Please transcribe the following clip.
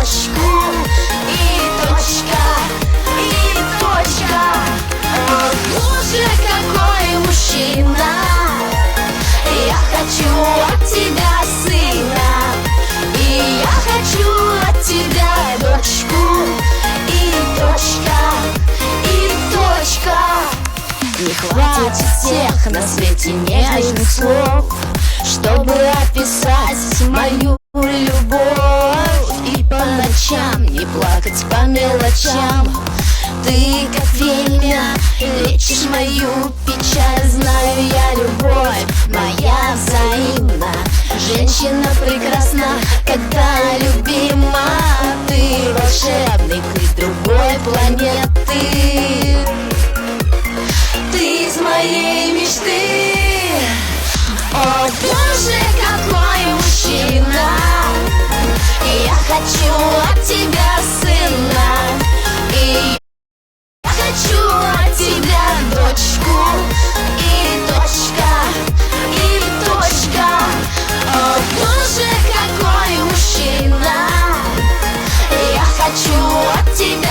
точку, и точка, и точка. О, боже, какой мужчина! Я хочу от тебя сына, и я хочу от тебя дочку, и точка, и точка. Не хватит всех на свете нежных слов, чтобы описать мою любовь. И по ночам не плакать по мелочам. Ты, как время, лечишь мою печаль. Знаю я, любовь моя взаимна. Женщина прекрасна, когда любима. Ты волшебник из другой планеты. Ты из моей мечты. О, боже, какой мужчина! Я хочу от тебя сына, и я хочу от тебя дочку, и точка, и точка. О, боже, какой мужчина! Я хочу от тебя